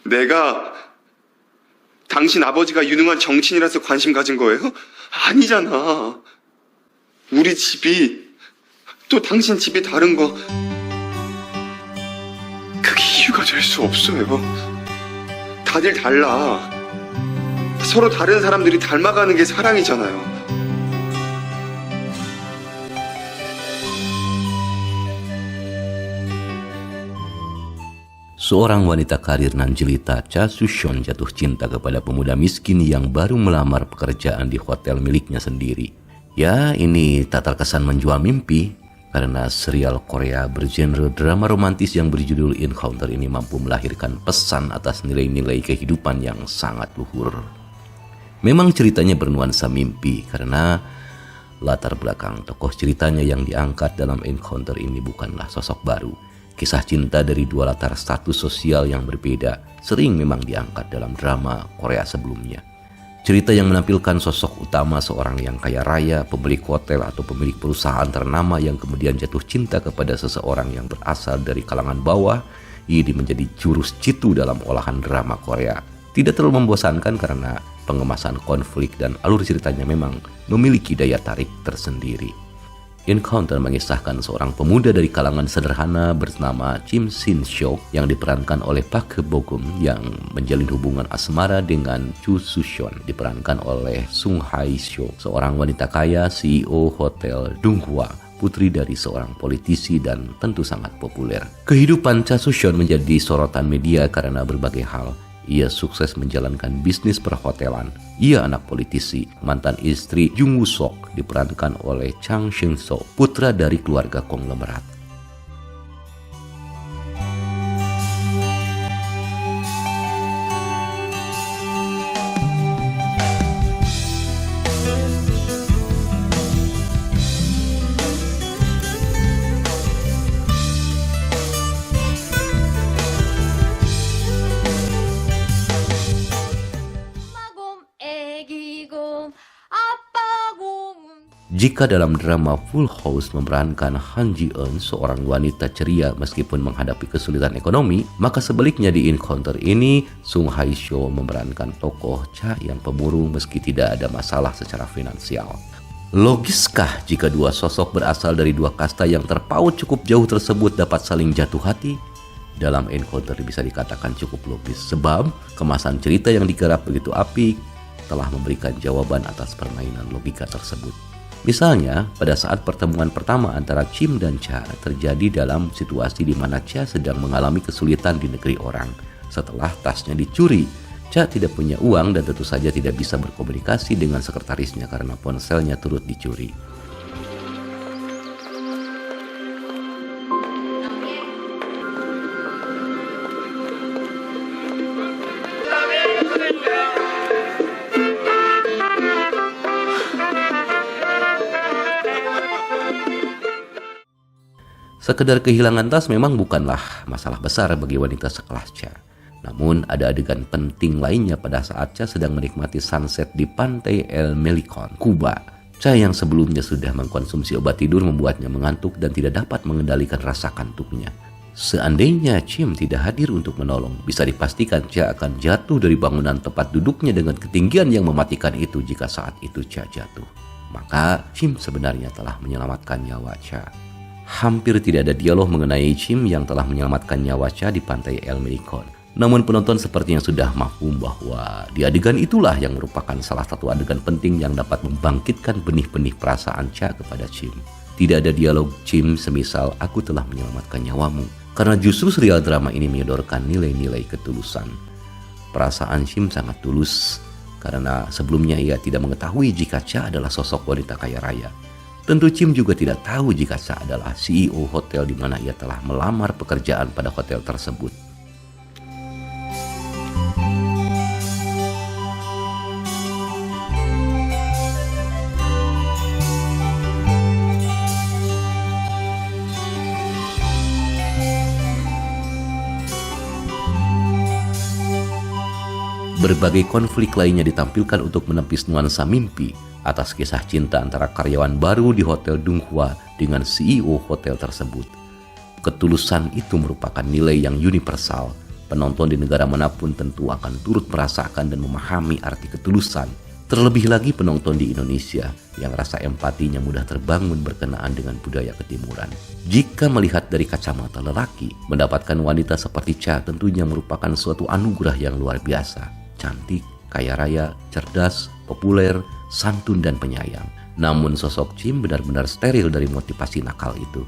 내가 당신 아버지가 유능한 정치인이라서 관심 가진 거예요? 아니잖아. 우리 집이 또 당신 집이 다른 거 그게 이유가 될 수 없어요. 다들 달라. 서로 다른 사람들이 닮아가는 게 사랑이잖아요. Seorang wanita karir nan jelita, Cha Sushon, jatuh cinta kepada pemuda miskin yang baru melamar pekerjaan di hotel miliknya sendiri. Ya, ini tak terkesan menjual mimpi, karena serial Korea bergenre drama romantis yang berjudul Encounter ini mampu melahirkan pesan atas nilai-nilai kehidupan yang sangat luhur. Memang ceritanya bernuansa mimpi, karena latar belakang tokoh ceritanya yang diangkat dalam Encounter ini bukanlah sosok baru. Kisah cinta dari dua latar status sosial yang berbeda sering memang diangkat dalam drama Korea sebelumnya. Cerita yang menampilkan sosok utama seorang yang kaya raya, pemilik hotel atau pemilik perusahaan ternama yang kemudian jatuh cinta kepada seseorang yang berasal dari kalangan bawah, ini menjadi jurus jitu dalam olahan drama Korea. Tidak terlalu membosankan karena pengemasan konflik dan alur ceritanya memang memiliki daya tarik tersendiri. Encounter mengisahkan seorang pemuda dari kalangan sederhana bernama Kim Shin Seok yang diperankan oleh Park Bo-gum yang menjalin hubungan asmara dengan Chu Sushon diperankan oleh Sung Hae-seo, seorang wanita kaya, CEO Hotel Donghua, putri dari seorang politisi dan tentu sangat populer. Kehidupan Cha Sushon menjadi sorotan media karena berbagai hal. Ia sukses menjalankan bisnis perhotelan. Ia anak politisi, mantan istri Jung Woo-sok diperankan oleh Chang Shin-so, putra dari keluarga konglomerat. Jika dalam drama Full House memerankan Han Ji-eun, seorang wanita ceria meskipun menghadapi kesulitan ekonomi, maka sebaliknya di Encounter ini Sung Hae-seo memerankan tokoh Cha yang pemurung meski tidak ada masalah secara finansial. Logiskah jika dua sosok berasal dari dua kasta yang terpaut cukup jauh tersebut dapat saling jatuh hati? Dalam Encounter bisa dikatakan cukup logis, sebab kemasan cerita yang digarap begitu apik telah memberikan jawaban atas permainan logika tersebut. Misalnya, pada saat pertemuan pertama antara Kim dan Cha terjadi dalam situasi di mana Cha sedang mengalami kesulitan di negeri orang. Setelah tasnya dicuri, Cha tidak punya uang dan tentu saja tidak bisa berkomunikasi dengan sekretarisnya karena ponselnya turut dicuri. Sekedar kehilangan tas memang bukanlah masalah besar bagi wanita sekelas Cha. Namun ada adegan penting lainnya pada saat Cha sedang menikmati sunset di pantai El Melicon, Kuba. Cha yang sebelumnya sudah mengkonsumsi obat tidur membuatnya mengantuk dan tidak dapat mengendalikan rasa kantuknya. Seandainya Kim tidak hadir untuk menolong, bisa dipastikan Cha akan jatuh dari bangunan tempat duduknya dengan ketinggian yang mematikan itu jika saat itu Cha jatuh. Maka Kim sebenarnya telah menyelamatkan nyawa Cha. Hampir tidak ada dialog mengenai Kim yang telah menyelamatkan nyawa Cha di pantai El Melicon. Namun penonton sepertinya sudah mafhum bahwa di adegan itulah yang merupakan salah satu adegan penting yang dapat membangkitkan benih-benih perasaan Cha kepada Kim. Tidak ada dialog Kim semisal "aku telah menyelamatkan nyawamu", karena justru serial drama ini menyodorkan nilai-nilai ketulusan. Perasaan Kim sangat tulus karena sebelumnya ia tidak mengetahui jika Cha adalah sosok wanita kaya raya. Tentu Kim juga tidak tahu jika Cha adalah CEO hotel di mana ia telah melamar pekerjaan pada hotel tersebut. Berbagai konflik lainnya ditampilkan untuk menepis nuansa mimpi atas kisah cinta antara karyawan baru di Hotel Donghua dengan CEO hotel tersebut. Ketulusan itu merupakan nilai yang universal Penonton di negara manapun tentu akan turut merasakan dan memahami arti ketulusan. Terlebih lagi penonton di Indonesia yang rasa empatinya mudah terbangun berkenaan dengan budaya ketimuran. Jika melihat dari kacamata lelaki, mendapatkan wanita seperti Cha tentunya merupakan suatu anugerah yang luar biasa. Cantik, kaya raya, cerdas, populer, santun dan penyayang. Namun sosok Chim benar-benar steril dari motivasi nakal itu.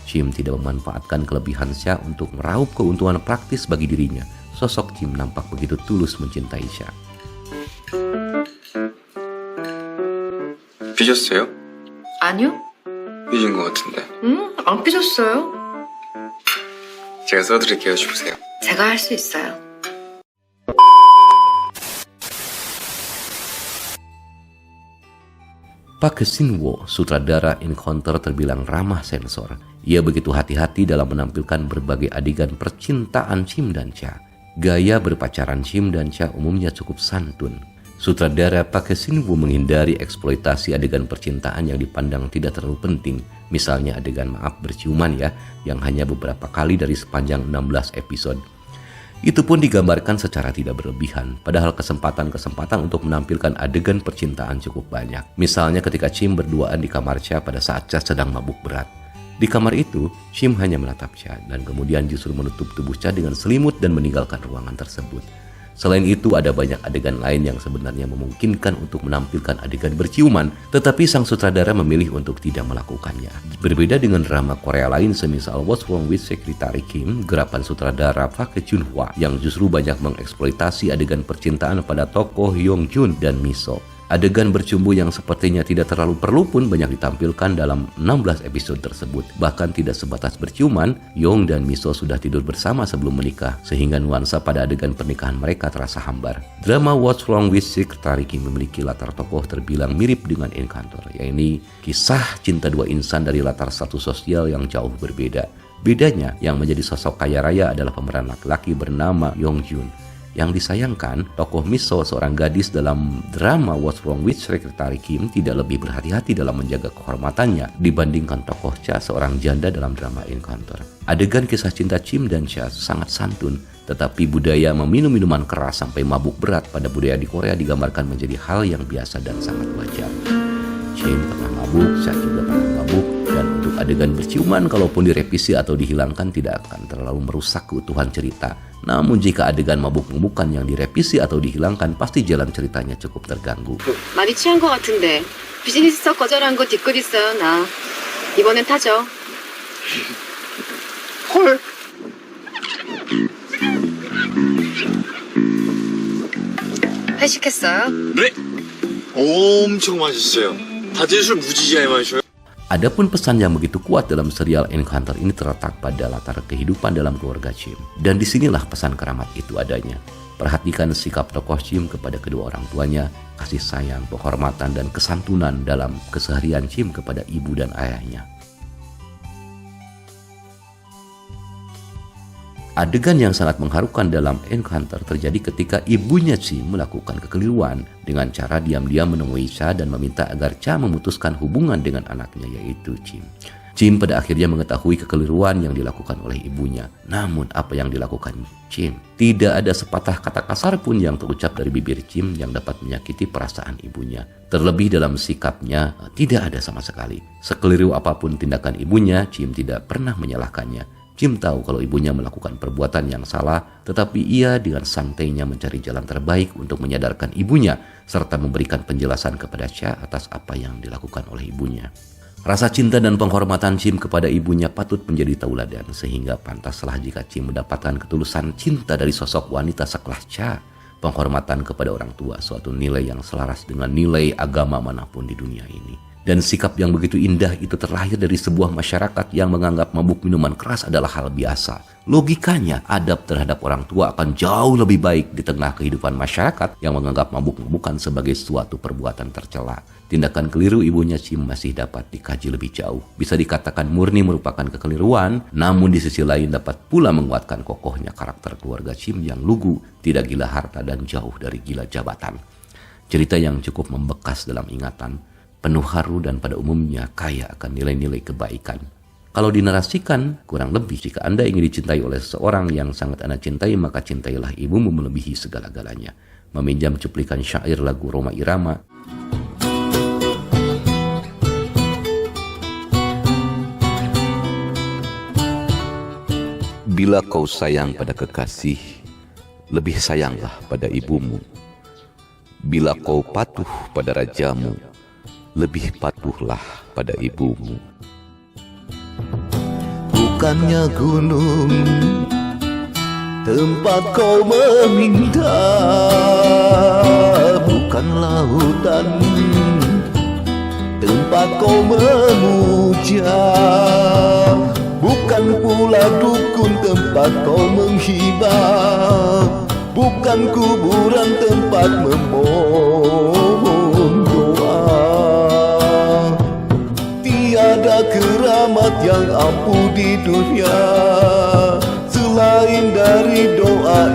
Chim tidak memanfaatkan kelebihan Cha untuk meraup keuntungan praktis bagi dirinya. Sosok Chim nampak begitu tulus mencintai Cha. 삐졌어요? 아니요? 삐진 것 같은데. 안 삐졌어요. 제가 써드릴게요. 주세요. 제가 할 수 있어요. Park Shin-woo, sutradara Encounter terbilang ramah sensor. Ia begitu hati-hati dalam menampilkan berbagai adegan percintaan Chim dan Cha. Gaya berpacaran Chim dan Cha umumnya cukup santun. Sutradara Park Shin-woo menghindari eksploitasi adegan percintaan yang dipandang tidak terlalu penting. Misalnya adegan maaf berciuman yang hanya beberapa kali dari sepanjang 16 episode. Itu pun digambarkan secara tidak berlebihan, padahal kesempatan-kesempatan untuk menampilkan adegan percintaan cukup banyak. Misalnya ketika Chim berduaan di kamar Cha pada saat Cha sedang mabuk berat. Di kamar itu, Chim hanya menatap Cha dan kemudian justru menutup tubuh Cha dengan selimut dan meninggalkan ruangan tersebut. Selain itu ada banyak adegan lain yang sebenarnya memungkinkan untuk menampilkan adegan berciuman, tetapi sang sutradara memilih untuk tidak melakukannya. Berbeda dengan drama Korea lain semisal What's Wrong with Secretary Kim, gerapan sutradara Park Jun-hwa yang justru banyak mengeksploitasi adegan percintaan pada tokoh Hyung Jun dan Miso. Adegan bercumbu yang sepertinya tidak terlalu perlu pun banyak ditampilkan dalam 16 episode tersebut. Bahkan tidak sebatas berciuman, Young dan Miso sudah tidur bersama sebelum menikah, sehingga nuansa pada adegan pernikahan mereka terasa hambar. Drama What's Wrong with Secretary Kim memiliki latar tokoh terbilang mirip dengan Encounter, yaitu kisah cinta dua insan dari latar status sosial yang jauh berbeda. Bedanya, yang menjadi sosok kaya raya adalah pemeran laki-laki bernama Yong Jun. Yang disayangkan, tokoh Miso, seorang gadis dalam drama What's Wrong with Secretary Kim, tidak lebih berhati-hati dalam menjaga kehormatannya dibandingkan tokoh Cha, seorang janda dalam drama Encounter. Adegan kisah cinta Chim dan Cha sangat santun, tetapi budaya meminum minuman keras sampai mabuk berat pada budaya di Korea digambarkan menjadi hal yang biasa dan sangat wajar. Chim pernah mabuk, Cha juga pernah mabuk, dan untuk adegan berciuman kalaupun direvisi atau dihilangkan tidak akan terlalu merusak keutuhan cerita. Namun jika adegan mabuk-mabukan yang direvisi atau dihilangkan, pasti jalan ceritanya cukup terganggu. 많이 취한 것 같은데 비즈니스석 거절한 거 뒷글 있어요 나. 이번엔 타죠. 헐! 회식했어요? 네. 엄청 맛있어요. 다들 술 무지하게 마셔요. Adapun pesan yang begitu kuat dalam serial Encounter ini terletak pada latar kehidupan dalam keluarga Chim. Dan disinilah pesan keramat itu adanya. Perhatikan sikap tokoh Chim kepada kedua orang tuanya, kasih sayang, penghormatan, dan kesantunan dalam keseharian Chim kepada ibu dan ayahnya. Adegan yang sangat mengharukan dalam Encounter terjadi ketika ibunya Chim melakukan kekeliruan dengan cara diam-diam menemui Cha dan meminta agar Cha memutuskan hubungan dengan anaknya, yaitu Chim. Chim pada akhirnya mengetahui kekeliruan yang dilakukan oleh ibunya. Namun apa yang dilakukan Chim? Tidak ada sepatah kata kasar pun yang terucap dari bibir Chim yang dapat menyakiti perasaan ibunya. Terlebih dalam sikapnya tidak ada sama sekali. Sekeliru apapun tindakan ibunya, Chim tidak pernah menyalahkannya. Chim tahu kalau ibunya melakukan perbuatan yang salah, tetapi ia dengan santainya mencari jalan terbaik untuk menyadarkan ibunya, serta memberikan penjelasan kepada Cha atas apa yang dilakukan oleh ibunya. Rasa cinta dan penghormatan Chim kepada ibunya patut menjadi tauladan, sehingga pantaslah jika Chim mendapatkan ketulusan cinta dari sosok wanita sekelas Cha. Penghormatan kepada orang tua, suatu nilai yang selaras dengan nilai agama manapun di dunia ini. Dan sikap yang begitu indah itu terlahir dari sebuah masyarakat yang menganggap mabuk minuman keras adalah hal biasa. Logikanya, adab terhadap orang tua akan jauh lebih baik di tengah kehidupan masyarakat yang menganggap mabuk-mabukan sebagai suatu perbuatan tercela. Tindakan keliru ibunya Chim masih dapat dikaji lebih jauh. Bisa dikatakan murni merupakan kekeliruan, namun di sisi lain dapat pula menguatkan kokohnya karakter keluarga Chim yang lugu, tidak gila harta dan jauh dari gila jabatan. Cerita yang cukup membekas dalam ingatan, penuh haru dan pada umumnya kaya akan nilai-nilai kebaikan. Kalau dinarasikan, kurang lebih jika Anda ingin dicintai oleh seseorang yang sangat Anda cintai, maka cintailah ibumu melebihi segala-galanya. Meminjam cuplikan syair lagu Rhoma Irama. Bila kau sayang pada kekasih, lebih sayanglah pada ibumu. Bila kau patuh pada rajamu, lebih patuhlah pada ibumu. Bukannya gunung tempat kau meminta, bukan lautan tempat kau memuja, bukan pula dukun tempat kau menghibah, bukan kuburan tempat memohon doa. Tiada keramat yang ampuh di dunia selain dari doa